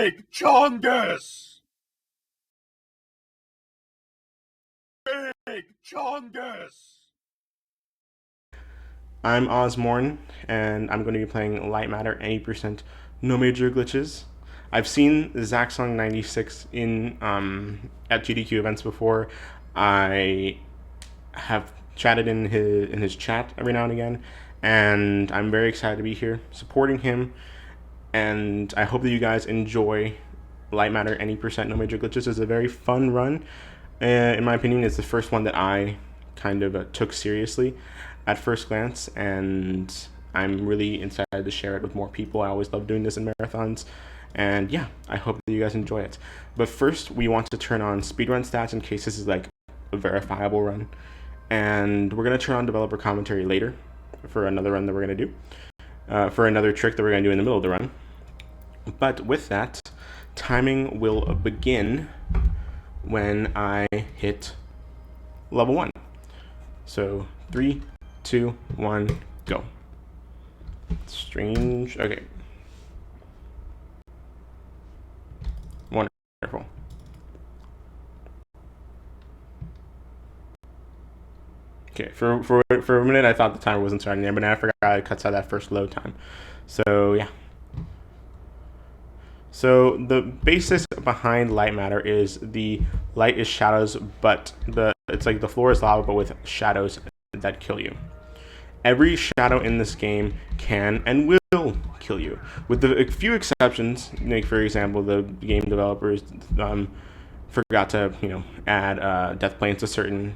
Big Chongus! Big Chongus! I'm Ozmourn, and I'm going to be playing Lightmatter 80%, no major glitches. I've seen FAST4ZAX in at GDQ events before. I have chatted in his chat every now and again, and I'm very excited to be here supporting him. And I hope that you guys enjoy Lightmatter 80% no major glitches. It's a very fun run. In my opinion, it's the first one that I kind of took seriously at first glance, and I'm really excited to share it with more people. I always love doing this in marathons, and yeah, I hope that you guys enjoy it. But first, we want to turn on speedrun stats in case this is like a verifiable run, and we're going to turn on developer commentary later for another run that we're going to do, for another trick that we're going to do in the middle of the run. But with that, timing will begin when I hit level 1. So 3, 2, 1, go. Strange. Okay. Wonderful. Okay, for a minute I thought the timer wasn't starting there, but now I forgot it cuts out that first load time. So yeah. So the basis behind Lightmatter is the light is shadows, but it's like the floor is lava, but with shadows that kill you. Every shadow in this game can and will kill you, with a few exceptions. Like for example, the game developers forgot to add death planes to certain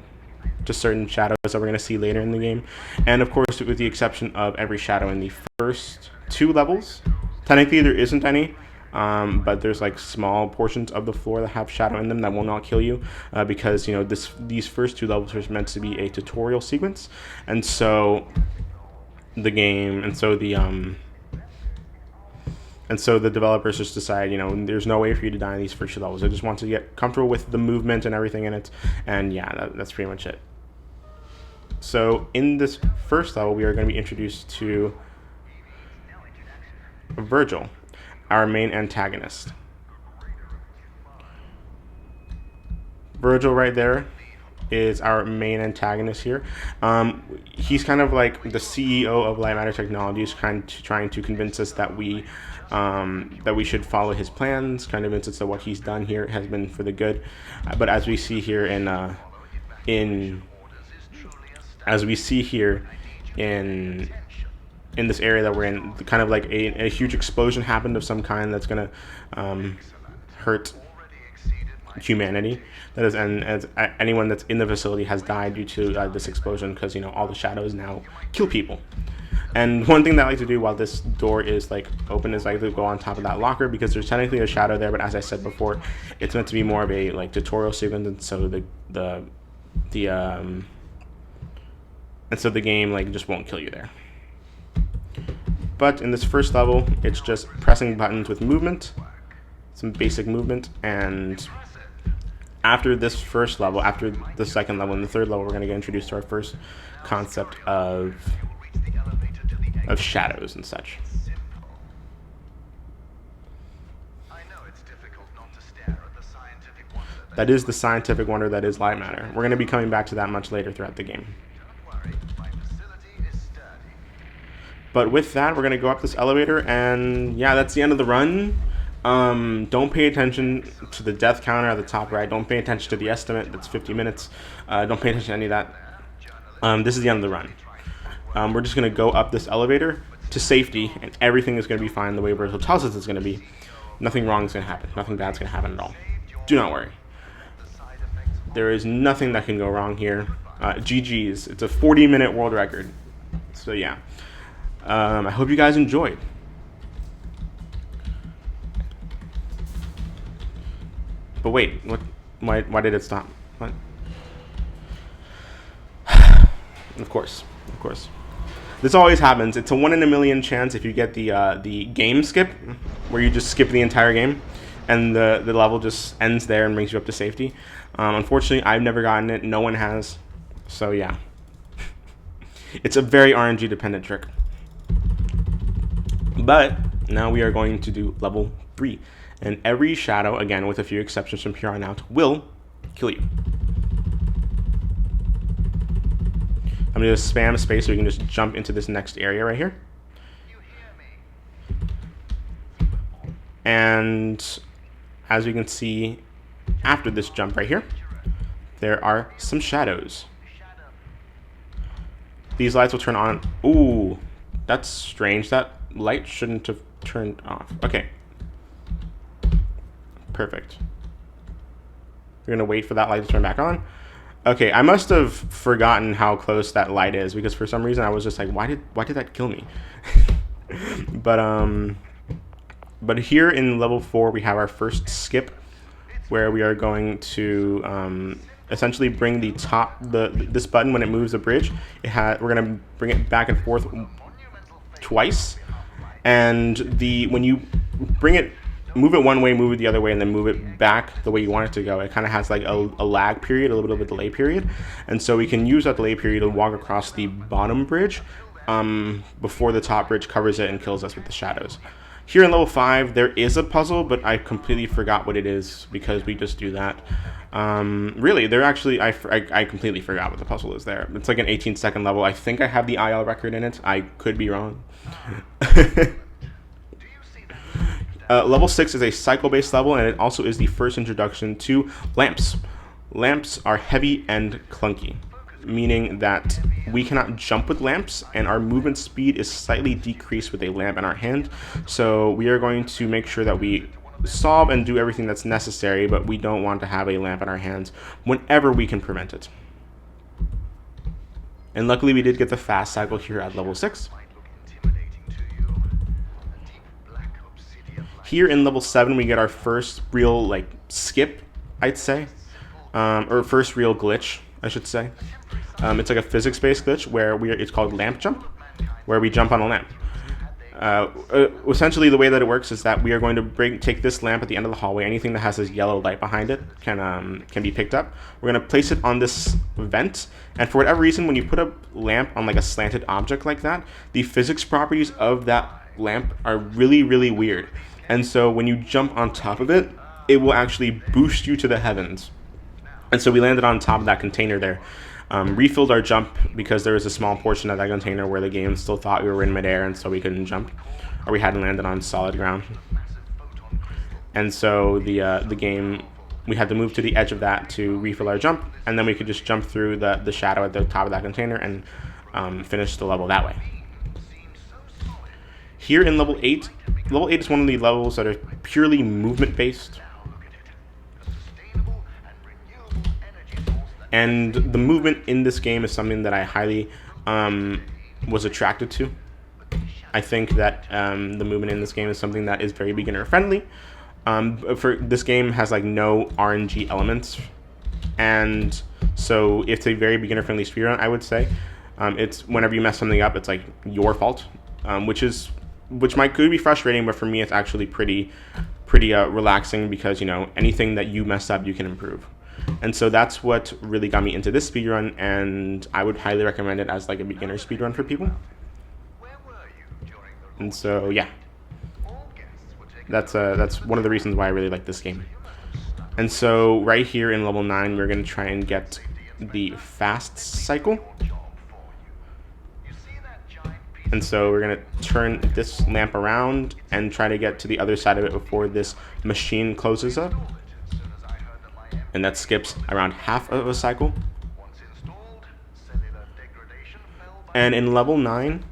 shadows that we're going to see later in the game, and of course with the exception of every shadow in the first 2 levels. Technically there isn't any. But there's like small portions of the floor that have shadow in them that will not kill you, because these first 2 levels are meant to be a tutorial sequence, and so the developers just decide, there's no way for you to die in these first 2 levels. They just want to get comfortable with the movement and everything in it, and yeah, that's pretty much it. So in this first level, we are going to be introduced to Virgil, our main antagonist. Virgil right there is our main antagonist here. He's kind of like the CEO of Lightmatter Technologies, trying to convince us that we should follow his plans, kind of convince us that what he's done here has been for the good. But as we see here in this area that we're in, kind of like a huge explosion happened of some kind that's going to hurt humanity. That is, and as anyone that's in the facility has died due to this explosion, because all the shadows now kill people. And one thing that I like to do while this door is like open is I like to go on top of that locker, because there's technically a shadow there, but as I said before, it's meant to be more of a like tutorial sequence, and so the game like just won't kill you there. But in this first level, it's just pressing buttons with movement, some basic movement, and after this first level, after the second level and the third level, we're going to get introduced to our first concept of shadows and such. That is the scientific wonder that is Lightmatter. We're going to be coming back to that much later throughout the game. But with that, we're going to go up this elevator, and yeah, that's the end of the run. Don't pay attention to the death counter at the top right. Don't pay attention to the estimate. That's 50 minutes. Don't pay attention to any of that. This is the end of the run. We're just going to go up this elevator to safety, and everything is going to be fine the way Virgil tells us it's going to be. Nothing wrong is going to happen. Nothing bad's going to happen at all. Do not worry. There is nothing that can go wrong here. GG's. It's a 40-minute world record. So yeah. I hope you guys enjoyed. But wait, what? Why did it stop? What? Of course. This always happens. It's a 1 in a million chance if you get the game skip, where you just skip the entire game, and the level just ends there and brings you up to safety. Unfortunately, I've never gotten it. No one has. So yeah, it's a very RNG dependent trick. But now we are going to do level 3, And every shadow, again, with a few exceptions from here on out, will kill you. I'm going to spam space so we can just jump into this next area right here. And as you can see, after this jump right here, there are some shadows. These lights will turn on. Ooh, that's strange. That light shouldn't have turned off. Okay. Perfect. We're going to wait for that light to turn back on. Okay, I must have forgotten how close that light is, because for some reason I was just like, why did that kill me? But here in level 4 we have our first skip, where we are going to essentially bring the this button when it moves the bridge. We're gonna bring it back and forth twice, and when you move it one way, move it the other way, and then move it back the way you want it to go, it kind of has like a lag period, a little bit of a delay period. And so we can use that delay period to walk across the bottom bridge before the top bridge covers it and kills us with the shadows. Here in level 5, there is a puzzle, but I completely forgot what it is because we just do that. Really, I completely forgot what the puzzle is there. It's like an 18-second level. I think I have the IL record in it. I could be wrong. Level 6 is a cycle-based level, and it also is the first introduction to lamps. Lamps are heavy and clunky, meaning that we cannot jump with lamps, and our movement speed is slightly decreased with a lamp in our hand. So we are going to make sure that we solve and do everything that's necessary, but we don't want to have a lamp in our hands whenever we can prevent it. And luckily we did get the fast cycle here at level 6. Here in level 7, we get our first real skip, I'd say, or first real glitch, I should say. It's like a physics-based glitch where it's called lamp jump, where we jump on a lamp. Essentially, the way that it works is that we are going to take this lamp at the end of the hallway. Anything that has this yellow light behind it can be picked up. We're going to place it on this vent, and for whatever reason, when you put a lamp on like a slanted object like that, the physics properties of that lamp are really, really weird. And so when you jump on top of it, it will actually boost you to the heavens. And so we landed on top of that container there. Refilled our jump because there was a small portion of that container where the game still thought we were in midair, and so we couldn't jump, or we hadn't landed on solid ground. And so the game, we had to move to the edge of that to refill our jump, and then we could just jump through the shadow at the top of that container and finish the level that way. Here in level 8 is one of the levels that are purely movement based. And the movement in this game is something that I highly was attracted to. I think that the movement in this game is something that is very beginner friendly. For this game has like no RNG elements, and so it's a very beginner friendly speedrun, I would say. It's whenever you mess something up, it's like your fault, which could be frustrating, but for me it's actually pretty relaxing because, you know, anything that you mess up you can improve. And so that's what really got me into this speedrun, and I would highly recommend it as like a beginner speedrun for people. And so yeah, that's one of the reasons why I really like this game. And so right here in level 9, we're going to try and get the fast cycle. And so we're going to turn this lamp around and try to get to the other side of it before this machine closes up. And that skips around half of a cycle. And in level 9,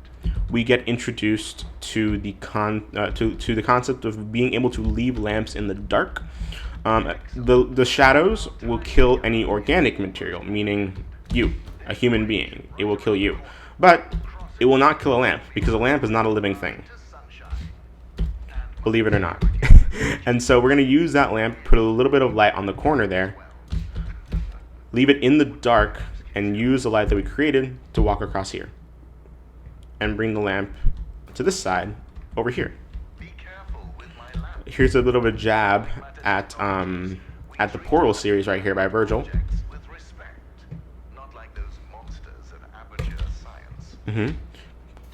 we get introduced to the concept of being able to leave lamps in the dark. The shadows will kill any organic material, meaning you, a human being. It will kill you. But it will not kill a lamp, because a lamp is not a living thing. Believe it or not. And so we're going to use that lamp, put a little bit of light on the corner there, leave it in the dark, and use the light that we created to walk across here. And bring the lamp to this side over here. Here's a little bit of a jab at the Portal series right here by Virgil.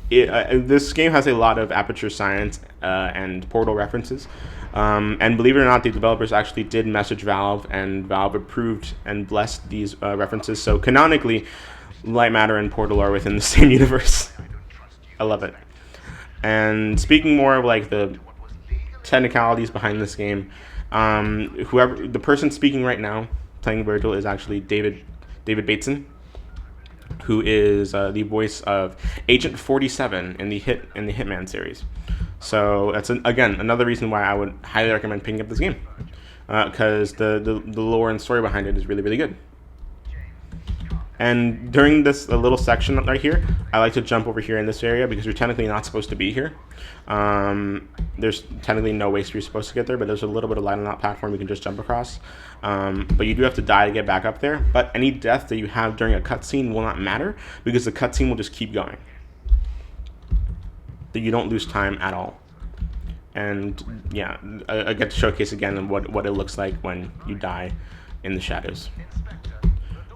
this game has a lot of Aperture Science and Portal references. And believe it or not, the developers actually did message Valve, and Valve approved and blessed these references. So canonically, Lightmatter and Portal are within the same universe. I love it. And speaking more of like the technicalities behind this game, the person speaking right now, playing Virgil, is actually David Bateson, who is the voice of Agent 47 in the Hitman series. So that's again another reason why I would highly recommend picking up this game, because the lore and story behind it is really, really good. And during this little section right here, I like to jump over here in this area because you're technically not supposed to be here. There's technically no way you're supposed to get there, but there's a little bit of light on that platform you can just jump across. But you do have to die to get back up there. But any death that you have during a cutscene will not matter because the cutscene will just keep going. You don't lose time at all. And yeah, I get to showcase again what it looks like when you die in the shadows.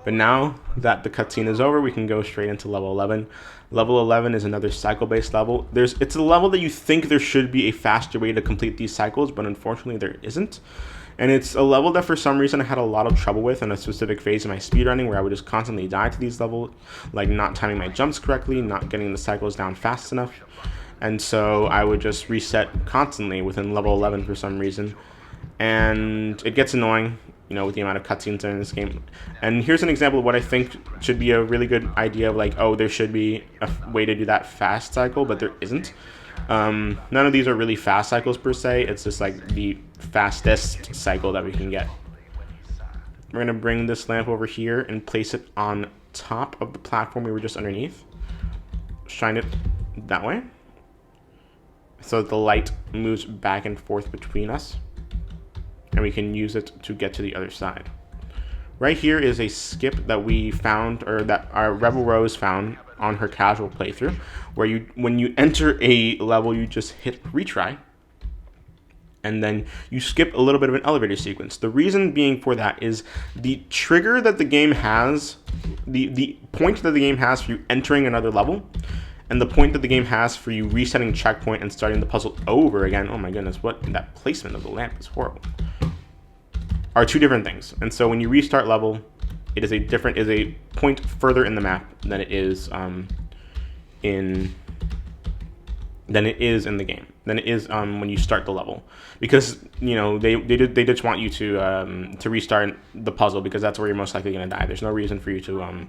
But now that the cutscene is over, we can go straight into level 11. Level 11 is another cycle-based level. It's a level that you think there should be a faster way to complete these cycles, but unfortunately there isn't. And it's a level that for some reason I had a lot of trouble with in a specific phase of my speedrunning, where I would just constantly die to these levels, like not timing my jumps correctly, not getting the cycles down fast enough. And so I would just reset constantly within level 11 for some reason. And it gets annoying, you know, with the amount of cutscenes in this game. And here's an example of what I think should be a really good idea of like, oh, there should be a way to do that fast cycle, but there isn't. None of these are really fast cycles per se. It's just like the fastest cycle that we can get. We're going to bring this lamp over here and place it on top of the platform we were just underneath. Shine it that way, so that the light moves back and forth between us, and we can use it to get to the other side. Right here is a skip that we found, or that our Rebel Rose found on her casual playthrough, where when you enter a level, you just hit retry, and then you skip a little bit of an elevator sequence. The reason being for that is the trigger that the game has, the point that the game has for you entering another level, and the point that the game has for you resetting checkpoint and starting the puzzle over again, oh my goodness, that placement of the lamp is horrible, are two different things. And so when you restart level, it is a point further in the map than it is in the game, than it is when you start the level, because you know they just want you to restart the puzzle, because that's where you're most likely going to die. There's no reason for you to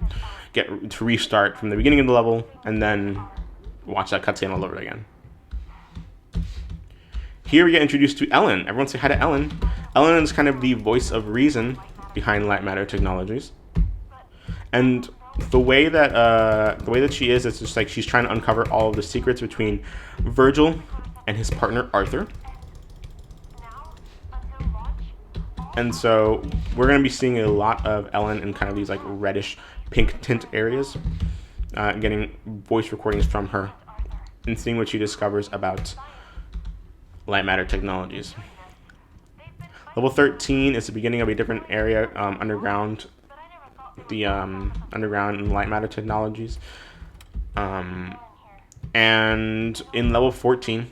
restart from the beginning of the level and then watch that cutscene all over again. Here we get introduced to Ellen. Everyone say hi to Ellen. Ellen is kind of the voice of reason behind Lightmatter Technologies, and the way that she is, it's just like she's trying to uncover all of the secrets between Virgil and his partner Arthur. And so we're going to be seeing a lot of Ellen in kind of these like reddish pink tint areas, getting voice recordings from her and seeing what she discovers about Lightmatter Technologies. Level 13 is the beginning of a different area underground, the underground in Lightmatter Technologies. And in level 14,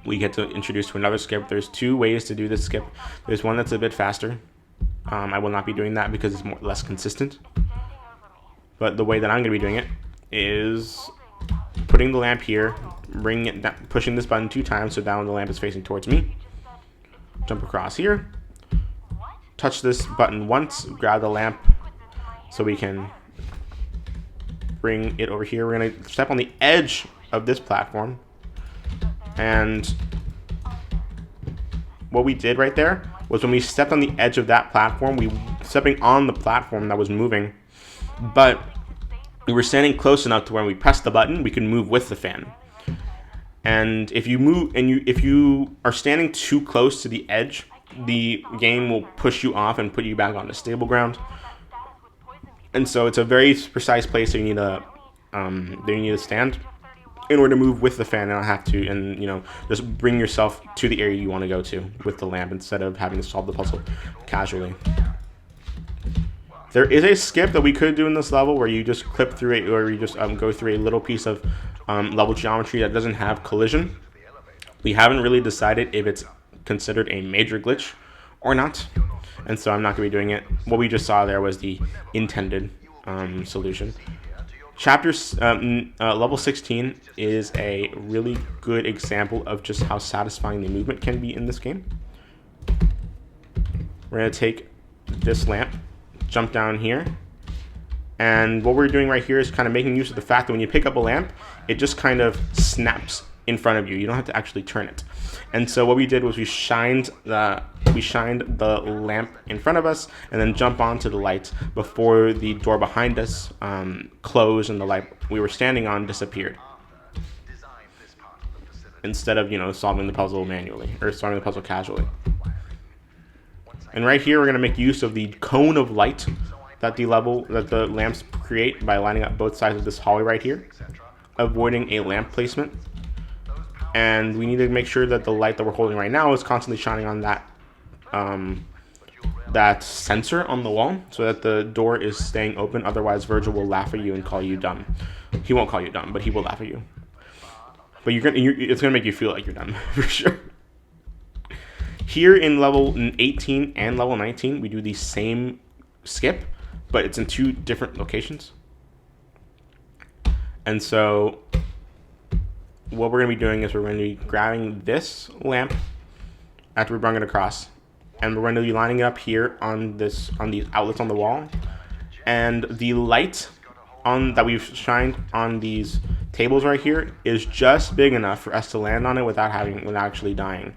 we get to introduce to another skip. There's two ways to do this skip. There's one that's a bit faster. I will not be doing that because it's less consistent. But the way that I'm going to be doing it is putting the lamp here, bringing it down, pushing this button 2 times so down the lamp is facing towards me. Jump across here. Touch this button once, grab the lamp so we can bring it over here. We're going to step on the edge of this platform. And what we did right there was when we stepped on the edge of that platform, we stepping on the platform that was moving, but we were standing close enough to when we pressed the button, we could move with the fan. And if you move, and if you are standing too close to the edge, the game will push you off and put you back onto stable ground. And so it's a very precise place that you need to stand in order to move with the fan and not have to, and you know, just bring yourself to the area you want to go to with the lamp instead of having to solve the puzzle casually. There is a skip that we could do in this level where you just clip through it, or you just go through a little piece of level geometry that doesn't have collision. We haven't really decided if it's considered a major glitch or not, and so I'm not going to be doing it. What we just saw there was the intended solution. Level 16 is a really good example of just how satisfying the movement can be in this game. We're going to take this lamp, jump down here, and what we're doing right here is kind of making use of the fact that when you pick up a lamp, it just kind of snaps in front of you. You don't have to actually turn it. And so what we did was we shined the lamp in front of us and then jump onto the light before the door behind us closed and the light we were standing on disappeared. Instead of, you know, solving the puzzle manually or solving the puzzle casually. And right here we're going to make use of the cone of light that the lamps create by lining up both sides of this hallway right here, avoiding a lamp placement. And we need to make sure that the light that we're holding right now is constantly shining on that sensor on the wall so that the door is staying open. Otherwise, Virgil will laugh at you and call you dumb. He won't call you dumb, but he will laugh at you. But it's gonna make you feel like you're dumb for sure. Here in level 18 and level 19, we do the same skip, but it's in 2 different locations. And so what we're going to be doing is we're going to be grabbing this lamp after we bring it across, and we're going to be lining it up here on these outlets on the wall, and the light that we've shined on these tables right here is just big enough for us to land on it without actually dying,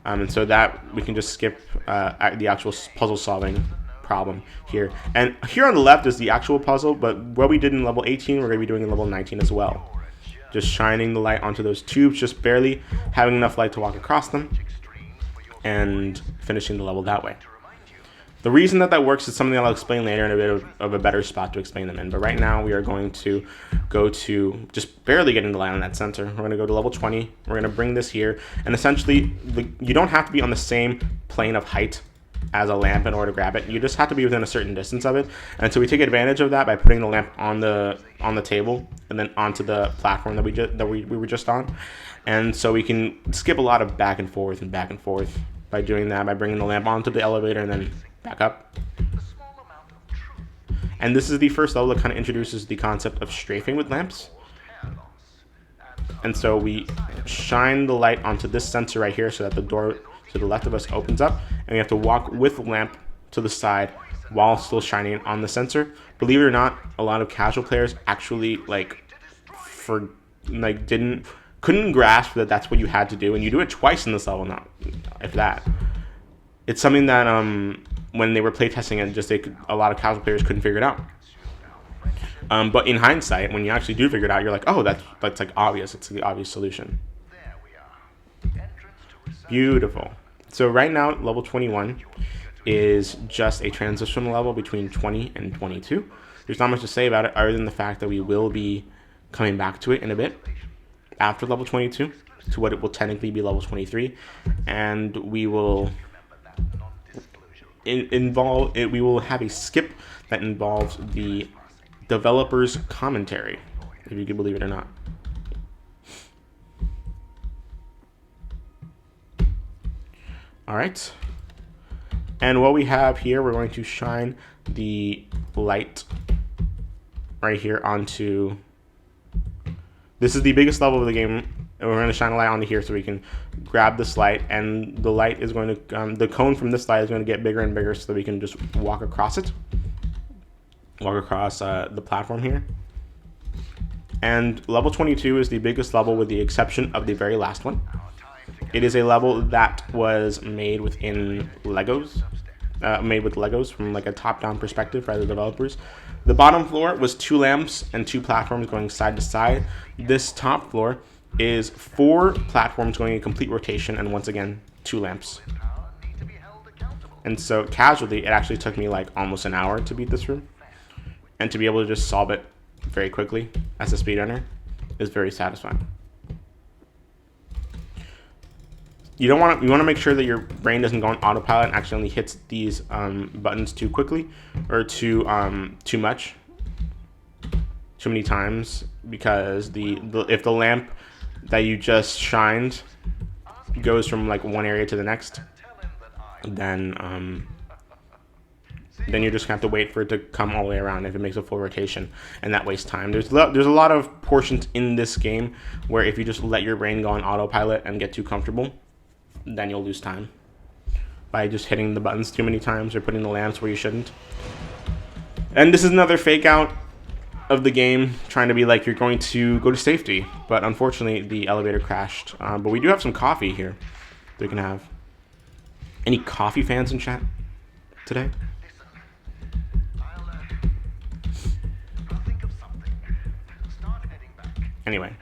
and so that we can just skip the actual puzzle solving problem here. And here on the left is the actual puzzle, but what we did in level 18 we're going to be doing in level 19 as well. Just shining the light onto those tubes, just barely having enough light to walk across them, and finishing the level that way. The reason that works is something I'll explain later in a bit of a better spot to explain them in. But right now we are going to go to just barely getting the light on that center. We're going to go to level 20. We're going to bring this here, and essentially you don't have to be on the same plane of height as a lamp in order to grab it. You just have to be within a certain distance of it, and so we take advantage of that by putting the lamp on the table and then onto the platform that we were just on. And so we can skip a lot of back and forth by doing that, by bringing the lamp onto the elevator and then back up. And this is the first level that kind of introduces the concept of strafing with lamps. And so we shine the light onto this sensor right here so that the door to the left of us opens up, and we have to walk with the lamp to the side while still shining on the sensor. Believe it or not, a lot of casual players actually couldn't grasp that that's what you had to do, and you do it twice in this level, not if that. It's something that when they were playtesting it, a lot of casual players couldn't figure it out. But in hindsight, when you actually do figure it out, you're like, oh, that's like obvious. It's the obvious solution. Beautiful. So right now, level 21 is just a transition level between 20 and 22. There's not much to say about it other than the fact that we will be coming back to it in a bit after level 22 to what it will technically be level 23, and we will we will have a skip that involves the developer's commentary, if you can believe it or not. All right, and what we have here, we're going to shine the light right here onto, this is the biggest level of the game, and we're going to shine a light onto here so we can grab this light, and the light is going to, the cone from this light is going to get bigger and bigger so that we can just walk across it, the platform here. And level 22 is the biggest level with the exception of the very last one. It is a level that was made within Legos, from like a top-down perspective by the developers. The bottom floor was 2 lamps and 2 platforms going side to side. This top floor is 4 platforms going in complete rotation, and once again 2 lamps. And so casually, it actually took me like almost an hour to beat this room, and to be able to just solve it very quickly as a speedrunner is very satisfying. you want to make sure that your brain doesn't go on autopilot and accidentally hits these buttons too quickly or too much, too many times, because if the lamp that you just shined goes from like one area to the next, then you're just gonna have to wait for it to come all the way around if it makes a full rotation, and that wastes time. There's a lot of portions in this game where if you just let your brain go on autopilot and get too comfortable, then you'll lose time by just hitting the buttons too many times or putting the lamps where you shouldn't. And this is another fake out of the game, trying to be like you're going to go to safety, but unfortunately the elevator crashed. But we do have some coffee here that we can have. Any coffee fans in chat today? Anyway,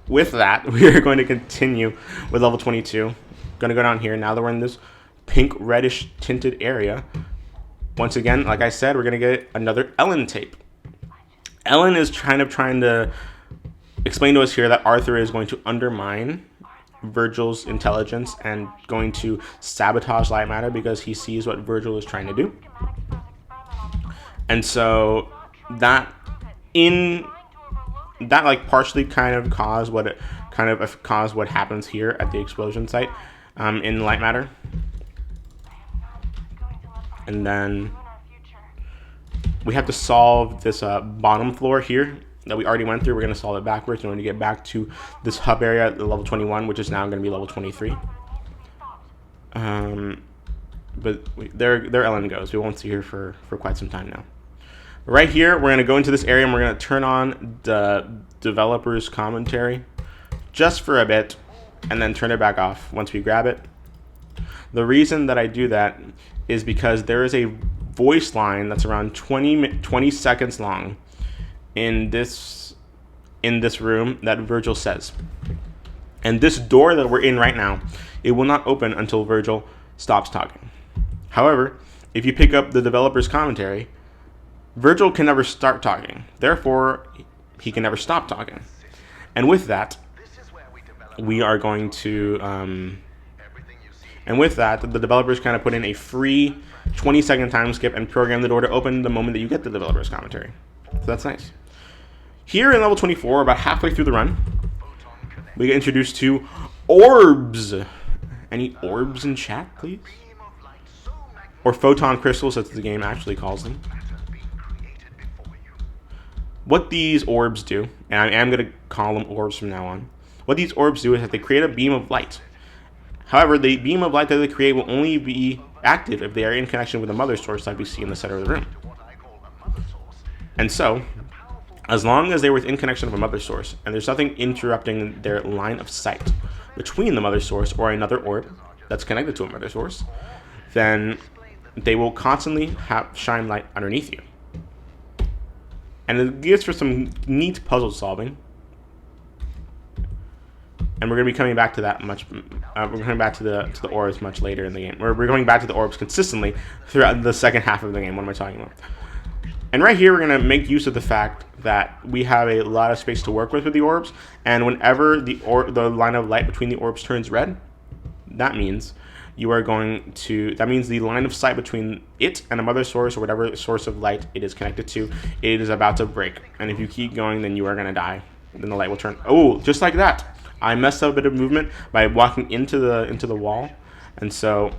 with that, we are going to continue with level 22. Going to go down here now that we're in this pink reddish tinted area. Once again, like I said, we're going to get another Ellen tape. Ellen is trying to explain to us here that Arthur is going to undermine Virgil's intelligence and going to sabotage Lightmatter because he sees what Virgil is trying to do. And so that like partially kind of caused what happens here at the explosion site in Lightmatter. And then we have to solve this bottom floor here that we already went through. We're going to solve it backwards in order to get back to this hub area at level 21, which is now going to be level 23. But there Ellen goes. We won't see her for quite some time now. Right here, we're going to go into this area and we're going to turn on the developer's commentary just for a bit and then turn it back off once we grab it. The reason that I do that is because there is a voice line that's around 20 seconds long in this room that Virgil says. And this door that we're in right now, it will not open until Virgil stops talking. However, if you pick up the developer's commentary, Virgil can never start talking. Therefore, he can never stop talking. And with that, we are going to... and with that, the developers kind of put in a free 20-second time skip and program the door to open the moment that you get the developer's commentary. So that's nice. Here in level 24, about halfway through the run, we get introduced to orbs. Any orbs in chat, please? Or photon crystals, as the game actually calls them. What these orbs do, and I am going to call them orbs from now on, what these orbs do is that they create a beam of light. However, the beam of light that they create will only be active if they are in connection with a mother source like we see in the center of the room. And so, as long as they're within connection of a mother source, and there's nothing interrupting their line of sight between the mother source or another orb that's connected to a mother source, then they will constantly shine light underneath you. And it gives for some neat puzzle solving. And we're going to be coming back to that much. We're coming back to the orbs much later in the game. We're going back to the orbs consistently throughout the second half of the game. What am I talking about? And right here, we're going to make use of the fact that we have a lot of space to work with the orbs. And whenever the line of light between the orbs turns red, that means you are going to, that means the line of sight between it and a mother source or whatever source of light it is connected to, it is about to break. And if you keep going, then you are going to die. Then the light will turn. Oh, just like that. I messed up a bit of movement by walking into the wall. And so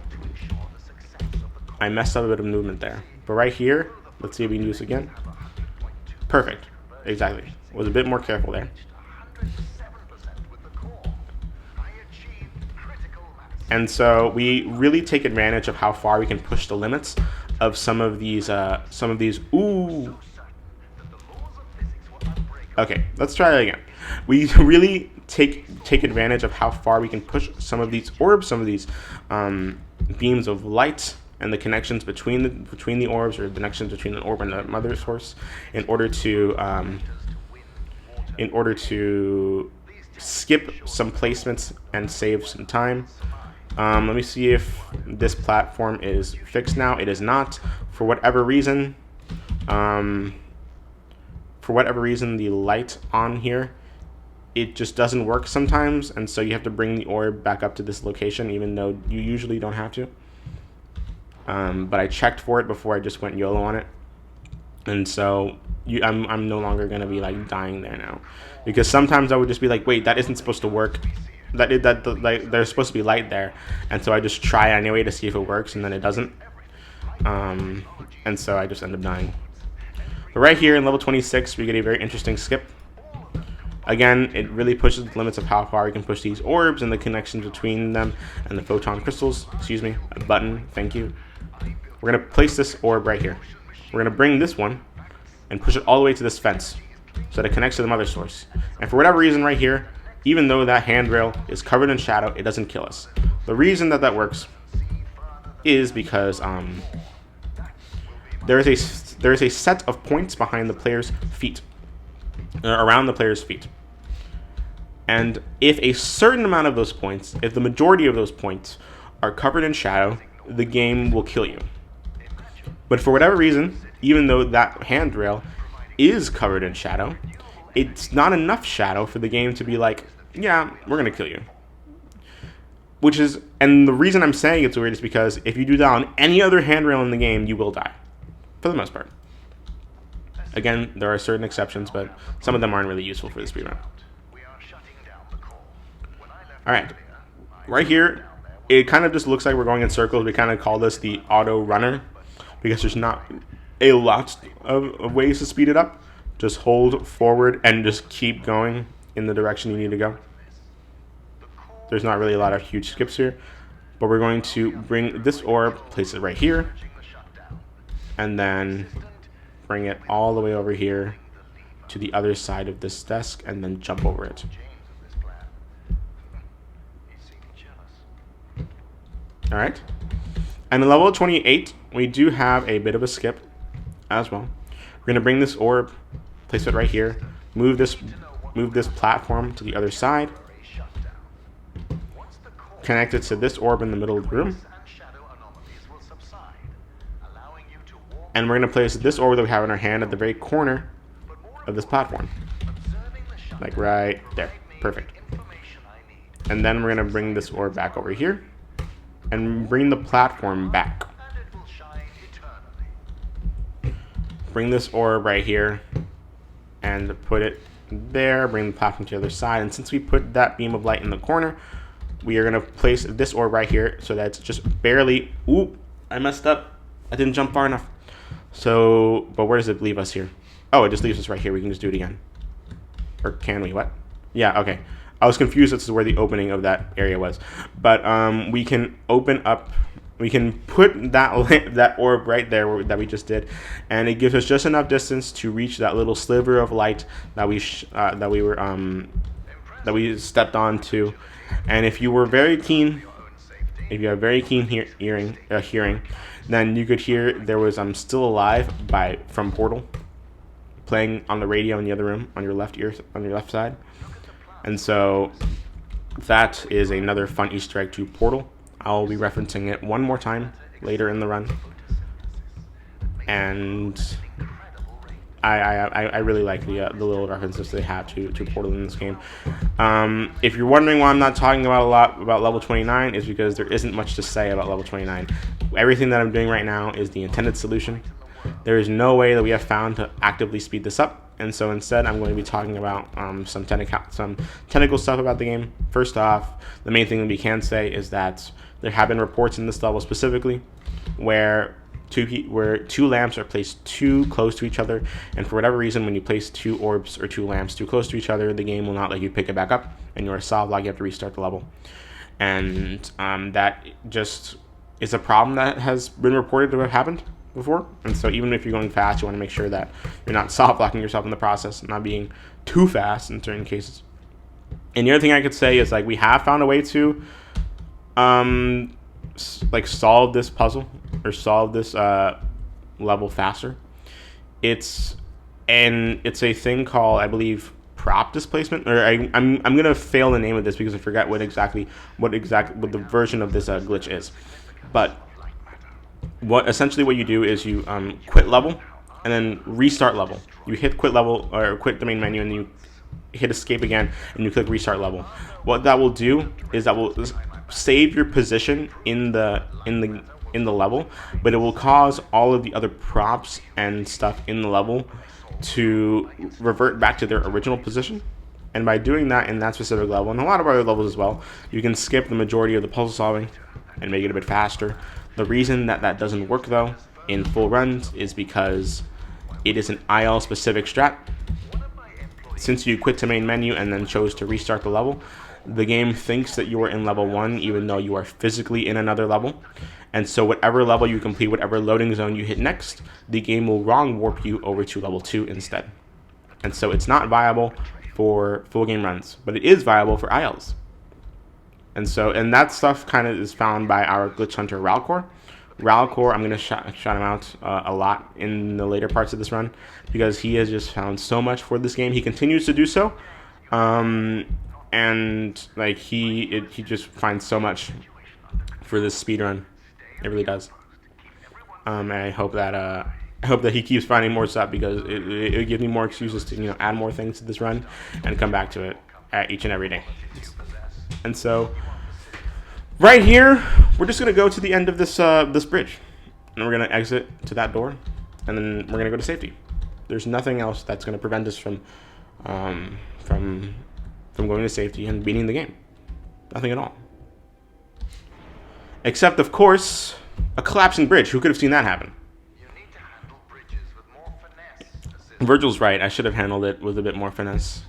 I messed up a bit of movement there. But right here, let's see if we can do this again. Perfect. Exactly. Was a bit more careful there. And so we really take advantage of how far we can push the limits of some of these. Ooh. Okay, let's try that again. We really take advantage of how far we can push some of these orbs, some of these beams of light, and the connections between the orbs, or the connections between an orb and the mother source, in order to skip some placements and save some time. Let me see if this platform is fixed now. It is not. For whatever reason, the light on here it just doesn't work sometimes, and so you have to bring the orb back up to this location, even though you usually don't have to. But I checked for it before I just went YOLO on it, and so I'm no longer gonna be like dying there now, because sometimes I would just be like, wait, that isn't supposed to work. Like there's supposed to be light there, and so I just try anyway to see if it works, and then it doesn't. And so I just end up dying. But right here in level 26, we get a very interesting skip. Again, it really pushes the limits of how far we can push these orbs and the connections between them and the photon crystals. Excuse me, a button, thank you. We're going to place this orb right here. We're going to bring this one and push it all the way to this fence so that it connects to the mother source. And for whatever reason right here, even though that handrail is covered in shadow, it doesn't kill us. The reason that works is because there is a set of points behind the player's feet, around the player's feet. And if a certain amount of those points, if the majority of those points are covered in shadow, the game will kill you. But for whatever reason, even though that handrail is covered in shadow, it's not enough shadow for the game to be like, yeah, we're gonna kill you. And the reason I'm saying it's weird is because if you do that on any other handrail in the game, you will die, for the most part. Again, there are certain exceptions, but some of them aren't really useful for the speedrun. Alright, right here, it kind of just looks like we're going in circles. We kind of call this the auto runner, because there's not a lot of ways to speed it up. Just hold forward and just keep going in the direction you need to go. There's not really a lot of huge skips here, but we're going to bring this orb, place it right here, and then bring it all the way over here to the other side of this desk, and then jump over it. Alright, and in level 28, we do have a bit of a skip as well. We're going to bring this orb, place it right here, move this platform to the other side, connect it to this orb in the middle of the room, and we're going to place this orb that we have in our hand at the very corner of this platform, like right there. Perfect. And then we're going to bring this orb back over here and bring the platform back. Bring this orb right here and put it there, bring the platform to the other side, and since we put that beam of light in the corner, we are going to place this orb right here so that it's just barely, ooh, I messed up, I didn't jump far enough. So, but where does it leave us here? Oh, it just leaves us right here. We can just do it again. Or can we? What? Yeah, okay. I was confused as to where the opening of that area was. But we can open up, we can put that orb right there that we just did, and it gives us just enough distance to reach that little sliver of light that we stepped onto. And if you were very keen, if you have very keen hearing, then you could hear there was "Still Alive" from Portal playing on the radio in the other room on your left side. And so that is another fun Easter egg to Portal. I'll be referencing it one more time later in the run. And I really like the little references they have to Portal in this game. If you're wondering why I'm not talking about a lot about level 29, is because there isn't much to say about level 29. Everything that I'm doing right now is the intended solution. There is no way that we have found to actively speed this up. And so instead, I'm going to be talking about some technical stuff about the game. First off, the main thing that we can say is that there have been reports in this level specifically where two lamps are placed too close to each other, and for whatever reason, when you place two orbs or two lamps too close to each other, the game will not let you pick it back up, and you're soft lock. You have to restart the level, and that just is a problem that has been reported to have happened before. And so even if you're going fast, you want to make sure that you're not soft locking yourself in the process, not being too fast in certain cases. And the other thing I could say is, like, we have found a way to solve this puzzle or solve this level faster. It's a thing called, I believe, prop displacement, or I'm gonna fail the name of this because I forgot what the version of this glitch is. But essentially what you do is you quit level and then restart level. You hit quit level or quit the main menu, and you hit escape again, and you click restart level. What that will do is that will save your position in the level, but it will cause all of the other props and stuff in the level to revert back to their original position. And by doing that in that specific level, and a lot of other levels as well, you can skip the majority of the puzzle solving and make it a bit faster. The reason that that doesn't work though in full runs is because it is an IL specific strat. Since you quit to main menu and then chose to restart the level, the game thinks that you are in level 1 even though you are physically in another level. And so whatever level you complete, whatever loading zone you hit next, the game will wrong warp you over to level 2 instead. And so it's not viable for full game runs, but it is viable for ILs. And that stuff kind of is found by our glitch hunter Ralcor. Ralcor, I'm going to shout him out a lot in the later parts of this run because he has just found so much for this game. He continues to do so, and like he just finds so much for this speed run. It really does. And I hope that he keeps finding more stuff because it gives me more excuses to add more things to this run and come back to it at each and every day. And so right here, we're just gonna go to the end of this this bridge, and we're gonna exit to that door, and then we're gonna go to safety. There's nothing else that's gonna prevent us from going to safety and beating the game. Nothing at all. Except, of course, a collapsing bridge. Who could have seen that happen? Virgil's right. I should have handled it with a bit more finesse.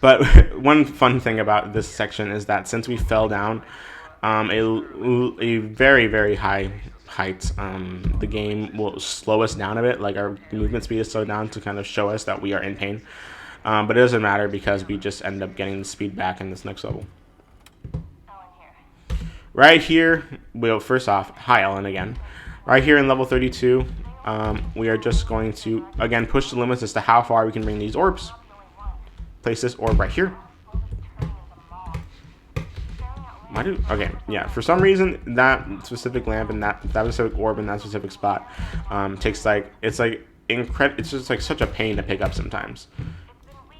But one fun thing about this section is that since we fell down a very, very high height, the game will slow us down a bit. Like our movement speed is slowed down to kind of show us that we are in pain. But it doesn't matter because we just end up getting the speed back in this next level. Right here, first off, hi Ellen again. Right here in level 32, we are just going to, again, push the limits as to how far we can bring these orbs. Place this orb right here. Okay, yeah, for some reason, that specific lamp and that specific orb in that specific spot takes it's just like such a pain to pick up sometimes.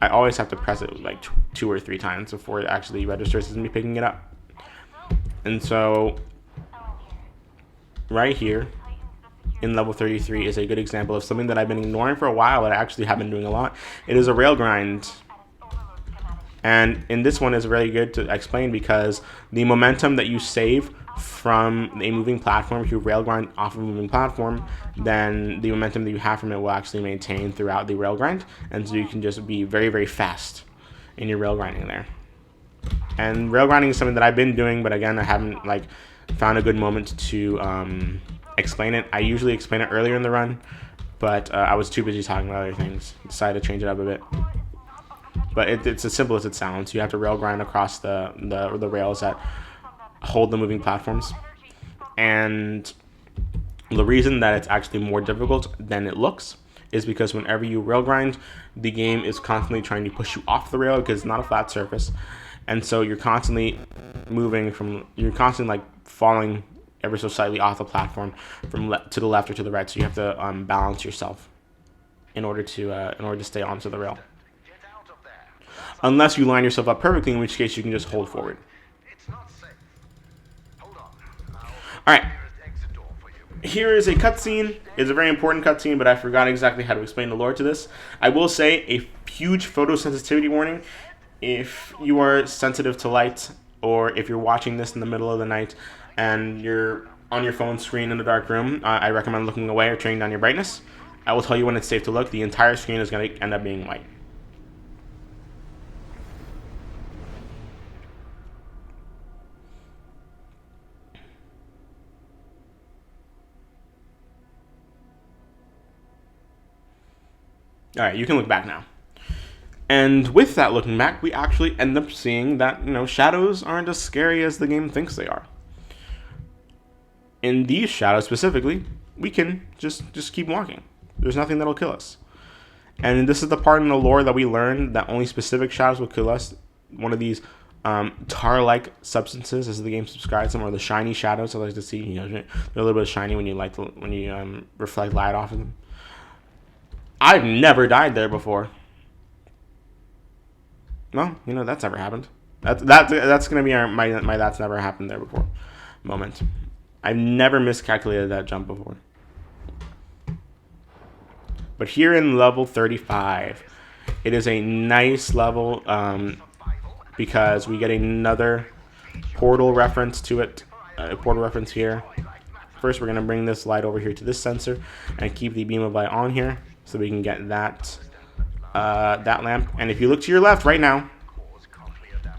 I always have to press it like 2 or 3 times before it actually registers as me picking it up. And so right here in level 33 is a good example of something that I've been ignoring for a while, but I actually have been doing a lot. It is a rail grind. And in this one is really good to explain because the momentum that you save from a moving platform, if you rail grind off of a moving platform, then the momentum that you have from it will actually maintain throughout the rail grind. And so you can just be very, very fast in your rail grinding there. And rail grinding is something that I've been doing, but again, I haven't found a good moment to explain it. I usually explain it earlier in the run, but I was too busy talking about other things. Decided to change it up a bit. But it's as simple as it sounds. You have to rail grind across the rails that hold the moving platforms. And the reason that it's actually more difficult than it looks is because whenever you rail grind, the game is constantly trying to push you off the rail because it's not a flat surface. And so you're constantly falling ever so slightly off the platform from to the left or to the right. So you have to balance yourself in order to stay onto the rail. Unless you line yourself up perfectly, in which case you can just hold forward. Alright. Here is a cutscene. It's a very important cutscene, but I forgot exactly how to explain the lore to this. I will say a huge photosensitivity warning. If you are sensitive to light, or if you're watching this in the middle of the night and you're on your phone screen in a dark room, I recommend looking away or turning down your brightness. I will tell you when it's safe to look. The entire screen is going to end up being white. Alright, you can look back now. And with that looking back, we actually end up seeing that, shadows aren't as scary as the game thinks they are. In these shadows specifically, we can just keep walking. There's nothing that'll kill us. And this is the part in the lore that we learned that only specific shadows will kill us. One of these tar-like substances, as the game describes them, or the shiny shadows I like to see. They're a little bit shiny when you reflect light off of them. I've never died there before. Well, you know, that's never happened. That's gonna be my that's never happened there before moment. I've never miscalculated that jump before. But here in level 35, it is a nice level because we get another portal reference to it. A portal reference here. First, we're going to bring this light over here to this sensor and keep the beam of light on here so we can get that that lamp. And if you look to your left right now,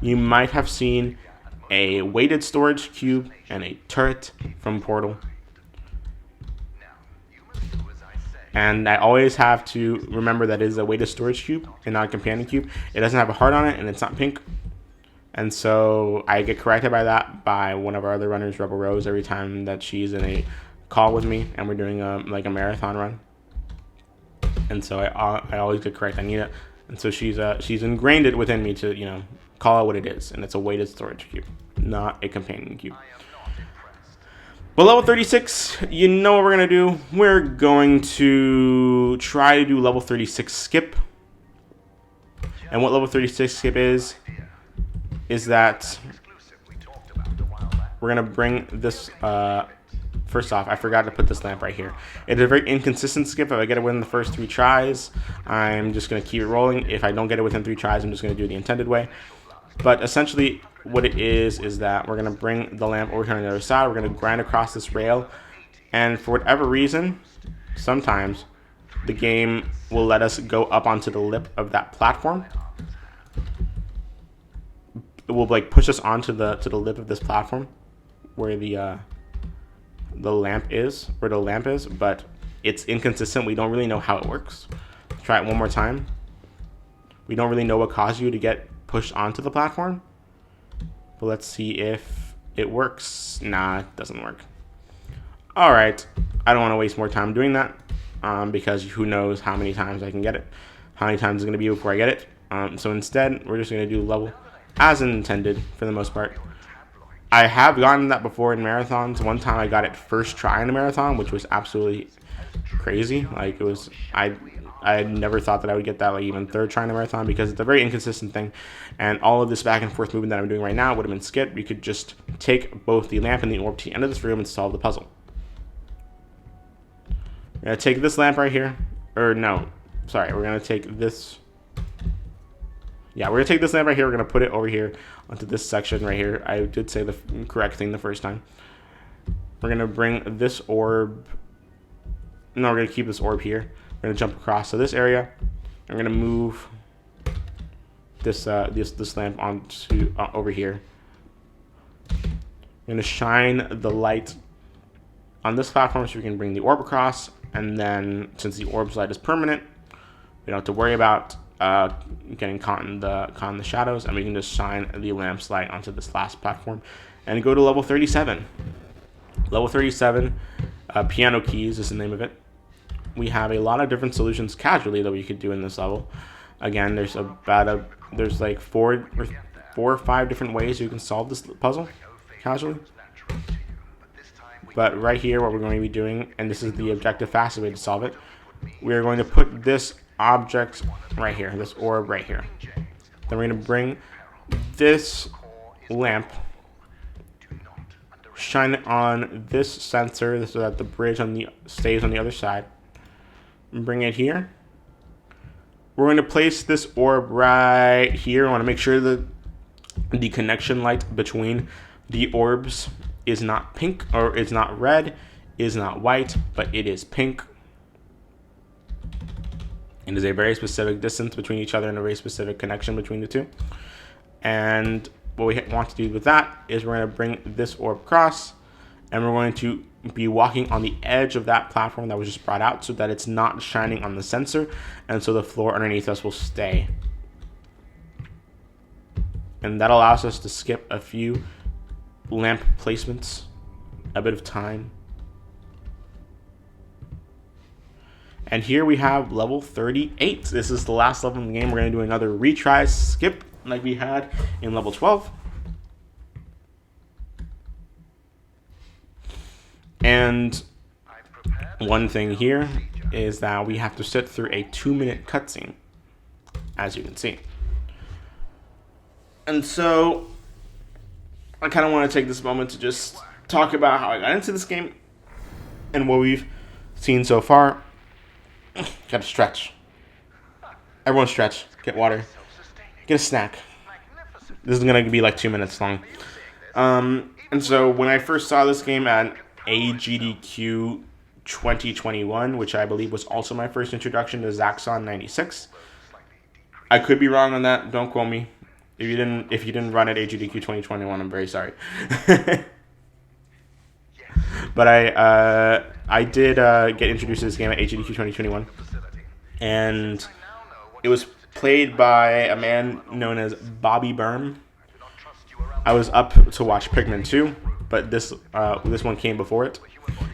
you might have seen a weighted storage cube and a turret from Portal. And I always have to remember that it is a weighted storage cube and not a companion cube. It doesn't have a heart on it and it's not pink. And so I get corrected by that by one of our other runners, Rebel Rose, every time that she's in a call with me and we're doing like a marathon run. And so I always get correct. I need it. And so she's ingrained it within me to, you know, call it what it is. And it's a weighted storage cube, not a companion cube. But level 36, you know what we're going to do? We're going to try to do level 36 skip. And what level 36 skip is that we're going to bring this, first off, I forgot to put this lamp right here. It's a very inconsistent skip. If I get it within the first 3 tries, I'm just going to keep it rolling. If I don't get it within 3 tries, I'm just going to do it the intended way. But essentially, what it is that we're going to bring the lamp over here on the other side. We're going to grind across this rail. And for whatever reason, sometimes the game will let us go up onto the lip of that platform. It will like push us onto the lip of this platform where the lamp is, but it's inconsistent. We don't really know how it works. Try it one more time. We don't really know what caused you to get pushed onto the platform, but let's see if it works. Nah, it doesn't work. All right, I don't want to waste more time doing that because who knows how many times I can get it, how many times it's going to be before I get it. So instead, we're just going to do level as intended for the most part. I have gotten that before in marathons. One time I got it first try in a marathon, which was absolutely crazy. Like, it was, I never thought that I would get that like even third try in a marathon because it's a very inconsistent thing. And all of this back and forth movement that I'm doing right now would have been skipped. We could just take both the lamp and the orb to the end of this room and solve the puzzle. We're going to take this lamp right here. Or no, sorry, we're going to take this. Yeah, we're going to take this lamp right here. We're going to put it over here onto this section right here. I did say the correct thing the first time. We're going to bring this orb. No, we're going to keep this orb here. We're going to jump across to this area. I'm going to move this lamp onto over here. I'm going to shine the light on this platform so we can bring the orb across. And then, since the orb's light is permanent, we don't have to worry about getting caught in the shadows, and we can just shine the lamp's light onto this last platform and go to level 37. Level 37, Piano Keys is the name of it. We have a lot of different solutions casually that we could do in this level. Again, there's there's like four or five different ways you can solve this puzzle casually. But right here, what we're going to be doing, and this is the objective fastest way to solve it, we are going to put this object right here, this orb right here. Then we're going to bring this lamp, shine it on this sensor so that the bridge stays on the other side. Bring it here. We're going to place this orb right here. I want to make sure that the connection light between the orbs is not pink, or is not red, is not white, but it is pink. It is a very specific distance between each other and a very specific connection between the two. And what we want to do with that is we're going to bring this orb across, and we're going to be walking on the edge of that platform that was just brought out so that it's not shining on the sensor, and so the floor underneath us will stay. And that allows us to skip a few lamp placements, a bit of time. And here we have level 38. This is the last level in the game. We're going to do another retry skip like we had in level 12. And one thing here is that we have to sit through a 2-minute cutscene, as you can see. And so I kind of want to take this moment to just talk about how I got into this game and what we've seen so far. Gotta stretch. Everyone stretch. Get water. Get a snack. This is going to be like 2 minutes long. And so when I first saw this game at AGDQ 2021, which I believe was also my first introduction to Zaxxon 96. I could be wrong on that. Don't quote me. If you didn't run at AGDQ 2021, I'm very sorry. But I did get introduced to this game at AGDQ 2021, and it was played by a man known as Bobby Berm. I was up to watch Pikmin 2, but this one came before it,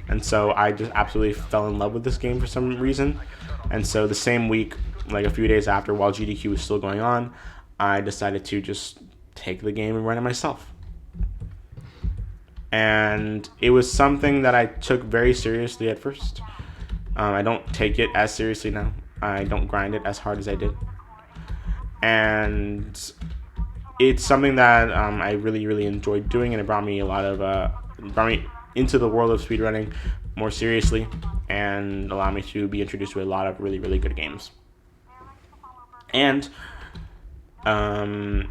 and so I just absolutely fell in love with this game for some reason. And so the same week, like a few days after, while GDQ was still going on, I decided to just take the game and run it myself. And it was something that I took very seriously at first. I don't take it as seriously now. I don't grind it as hard as I did. And it's something that I really, really enjoyed doing, and it brought me into the world of speedrunning more seriously, and allowed me to be introduced to a lot of really, really good games. And the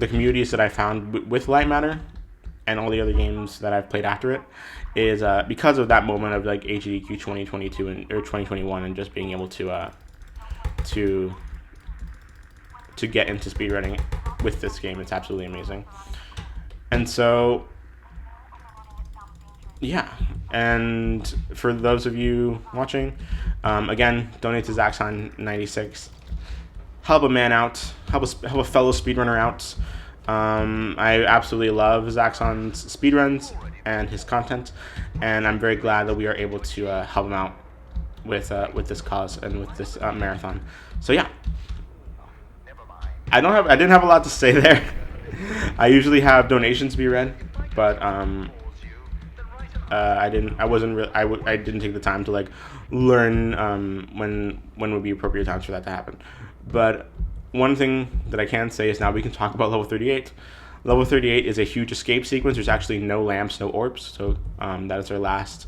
communities that I found with Lightmatter and all the other games that I've played after it is because of that moment of like AGDQ 2022 or 2021, and just being able to get into speedrunning with this game. It's absolutely amazing. And so, yeah. And for those of you watching, again, donate to Zaxxon 96. Help a man out. Help a fellow speedrunner out. I absolutely love Zaxxon's speedruns and his content, and I'm very glad that we are able to help him out with this cause and with this marathon. So yeah. I didn't have a lot to say there. I usually have donations be read, but I didn't take the time to like learn when would be appropriate times for that to happen. But one thing that I can say is now we can talk about level 38. Level 38 is a huge escape sequence. There's actually no lamps, no orbs, so that is our last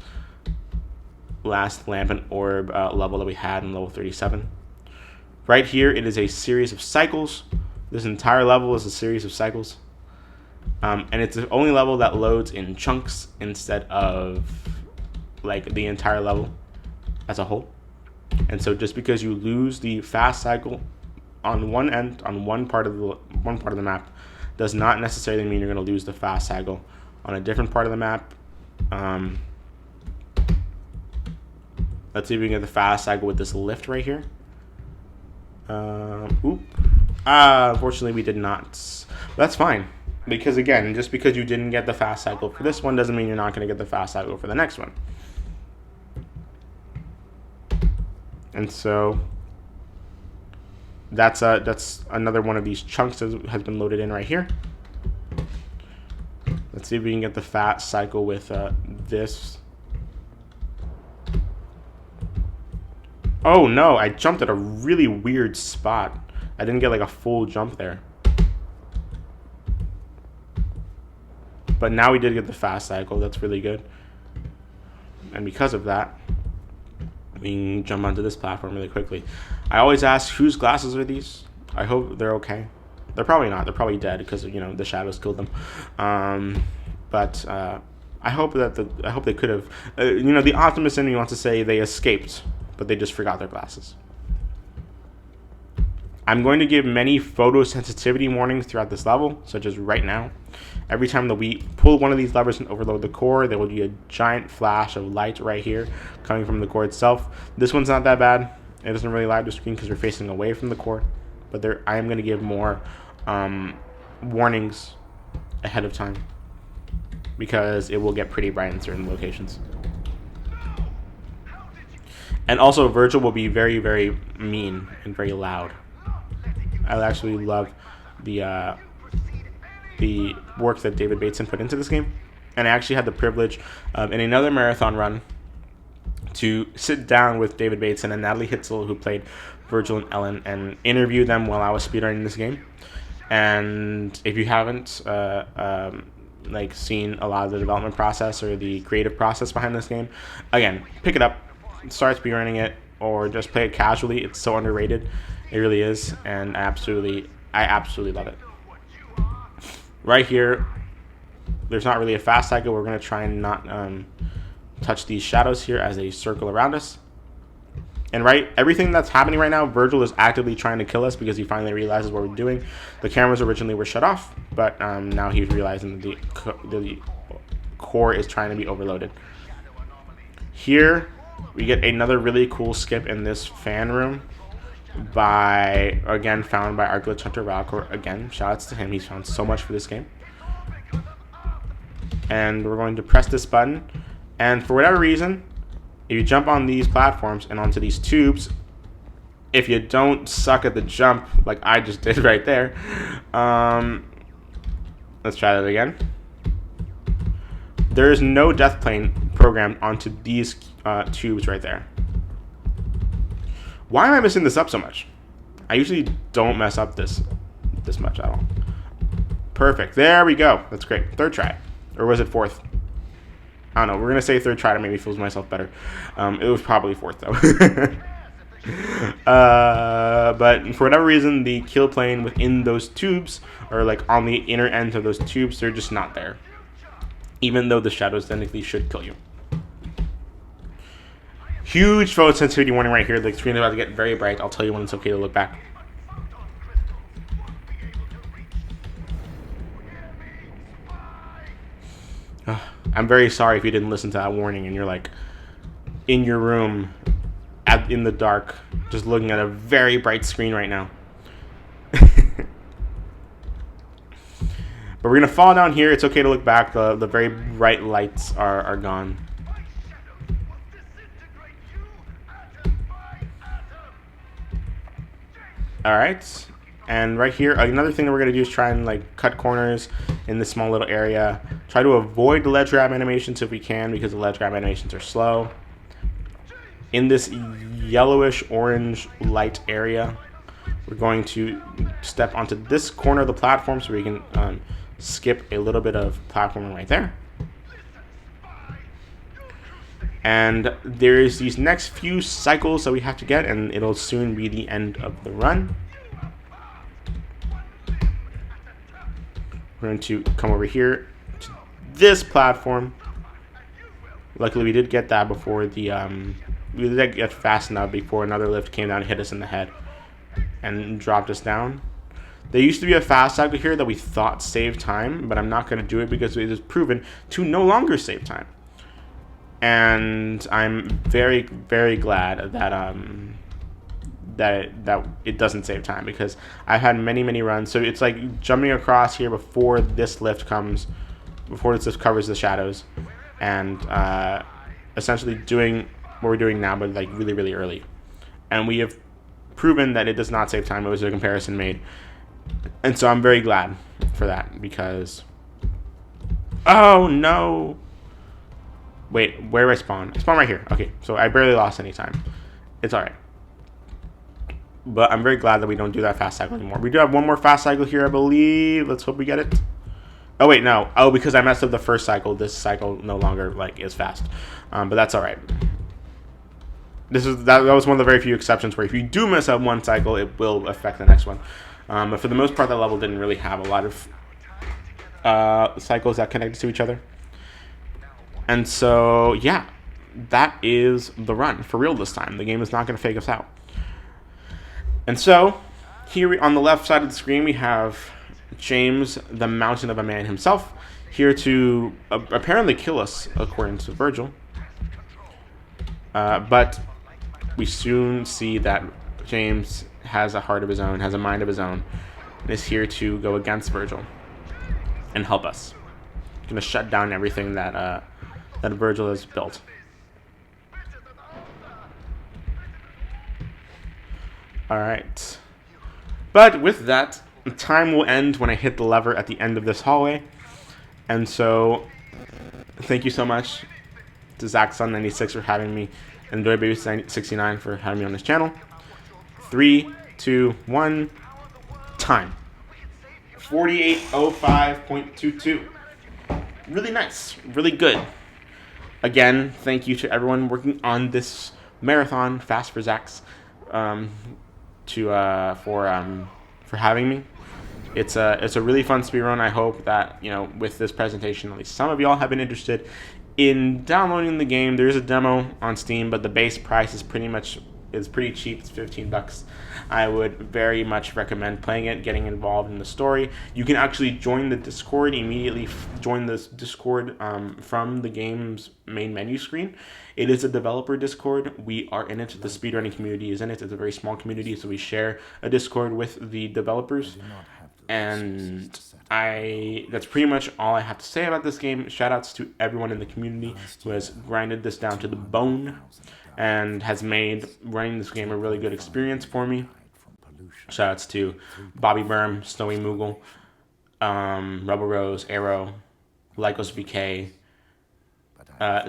lamp and orb level that we had in level 37. Right here, it is a series of cycles. This entire level is a series of cycles. And it's the only level that loads in chunks instead of like the entire level as a whole. And so just because you lose the fast cycle on one end, on one part of the map, does not necessarily mean you're going to lose the fast cycle on a different part of the map. Let's see if we can get the fast cycle with this lift right here. Unfortunately we did not. That's fine, because again, just because you didn't get the fast cycle for this one doesn't mean you're not going to get the fast cycle for the next one. And so that's another one of these chunks that has been loaded in right here. Let's see if we can get the fast cycle with this. Oh no, I jumped at a really weird spot. I didn't get like a full jump there. But now we did get the fast cycle. That's really good. And because of that, we can jump onto this platform really quickly. I always ask, whose glasses are these? I hope they're okay. They're probably not. They're probably dead because, you know, the shadows killed them. But I hope they could have. You know, the optimist in me wants to say they escaped, but they just forgot their glasses. I'm going to give many photosensitivity warnings throughout this level, such as right now. Every time that we pull one of these levers and overload the core, there will be a giant flash of light right here coming from the core itself. This one's not that bad. It doesn't really light the screen because we're facing away from the core. But I am going to give more warnings ahead of time, because it will get pretty bright in certain locations. And also, Virgil will be very, very mean and very loud. I actually love the work that David Bateson put into this game. And I actually had the privilege of, in another marathon run, to sit down with David Bateson and Natalie Hitzel, who played Virgil and Ellen, and interview them while I was speedrunning this game. And if you haven't like seen a lot of the development process or the creative process behind this game, again, pick it up, start speedrunning it, or just play it casually. It's so underrated, it really is, and I absolutely love it. Right here, there's not really a fast cycle. We're gonna try and not touch these shadows here as they circle around us. And everything that's happening right now, Virgil is actively trying to kill us because he finally realizes what we're doing. The cameras originally were shut off, but now he's realizing that the core is trying to be overloaded. Here, we get another really cool skip in this fan room found by our glitch hunter Valcor. Again, shoutouts to him. He's found so much for this game. And we're going to press this button, and for whatever reason, if you jump on these platforms and onto these tubes, if you don't suck at the jump like I just did right there, let's try that again. There is no death plane programmed onto these tubes right there. Why am I messing this up so much? I usually don't mess up this much at all. Perfect. There we go. That's great. Third try. Or was it fourth? I don't know. We're going to say third try to make me feel myself better. It was probably fourth, though. But for whatever reason, the kill plane within those tubes, or like on the inner ends of those tubes, they're just not there. Even though the shadows technically should kill you. Huge photosensitivity warning right here. The screen is about to get very bright. I'll tell you when it's okay to look back. I'm very sorry if you didn't listen to that warning and you're like in your room in the dark just looking at a very bright screen right now. But we're gonna fall down here. It's okay to look back. The very bright lights are gone. Alright, and right here, another thing that we're going to do is try and like cut corners in this small little area. Try to avoid the ledge grab animations if we can, because the ledge grab animations are slow. In this yellowish orange light area, we're going to step onto this corner of the platform so we can skip a little bit of platforming right there. And there's these next few cycles that we have to get, and it'll soon be the end of the run. We're going to come over here to this platform. Luckily, we did get that before the we did get fast enough before another lift came down and hit us in the head and dropped us down. There used to be a fast cycle here that we thought saved time, but I'm not going to do it because it is proven to no longer save time. And I'm very, very glad that that it doesn't save time, because I've had many runs. So it's like jumping across here before this lift comes, before this lift covers the shadows, and essentially doing what we're doing now, but like really early. And we have proven that it does not save time. It was a comparison made, and so I'm very glad for that, because oh no. Wait, where do I spawn? I spawn right here. Okay, so I barely lost any time. It's alright. But I'm very glad that we don't do that fast cycle anymore. We do have one more fast cycle here, I believe. Let's hope we get it. Oh, wait, no. Oh, because I messed up the first cycle. This cycle no longer like is fast. But that's alright. That was one of the very few exceptions where if you do mess up one cycle, it will affect the next one. But for the most part, that level didn't really have a lot of cycles that connected to each other. And so, yeah, that is the run for real this time. The game is not going to fake us out. And so, here on the left side of the screen, we have James, the mountain of a man himself, here to apparently kill us, according to Virgil. But we soon see that James has a heart of his own, has a mind of his own, and is here to go against Virgil and help us. He's going to shut down everything that Virgil has built. Alright. But with that, time will end when I hit the lever at the end of this hallway. And so, thank you so much to FAST4ZAX for having me, and JoeyBaby69 for having me on this channel. 3, 2, 1, time. 48:05.22. Really nice, really good. Again, thank you to everyone working on this marathon, FAST4ZAX, for having me. It's a really fun speedrun. I hope that, with this presentation, at least some of y'all have been interested in downloading the game. There is a demo on Steam, but the base price is pretty cheap. It's $15. I would very much recommend playing it, getting involved in the story. You can actually join the Discord immediately. Join this Discord from the game's main menu screen. It is a developer Discord. We are in it. The speedrunning community is in it. It's a very small community, so we share a Discord with the developers. And that's pretty much all I have to say about this game. Shoutouts to everyone in the community who has grinded this down to the bone and has made running this game a really good experience for me. Shoutouts to Bobby Berm, Snowy Moogle, Rebel Rose, Arrow, Lycos VK,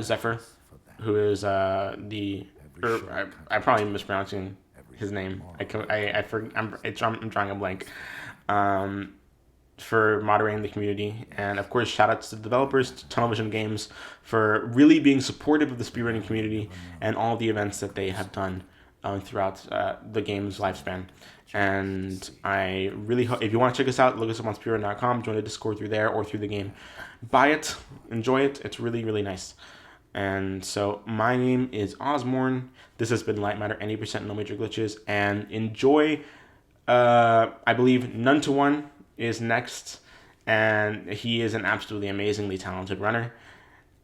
Zephyr, who is I'm probably mispronouncing his name. I'm drawing a blank. For moderating the community, and of course shout outs to the developers, to Television Games, for really being supportive of the speedrunning community and all the events that they have done throughout the game's lifespan. And I really hope, if you want to check us out, look us up on speedrun.com, join the Discord through there or through the game. Buy it, enjoy it, it's really, really nice. And so my name is Ozmourn. This has been Lightmatter, 80% no major glitches, and enjoy. I believe None to One is next, and he is an absolutely amazingly talented runner,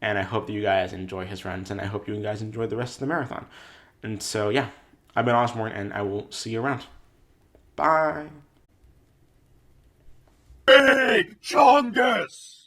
and I hope that you guys enjoy his runs, and I hope you guys enjoy the rest of the marathon. And so yeah, I've been Ozmourn, and I will see you around. Bye. Big Chongus!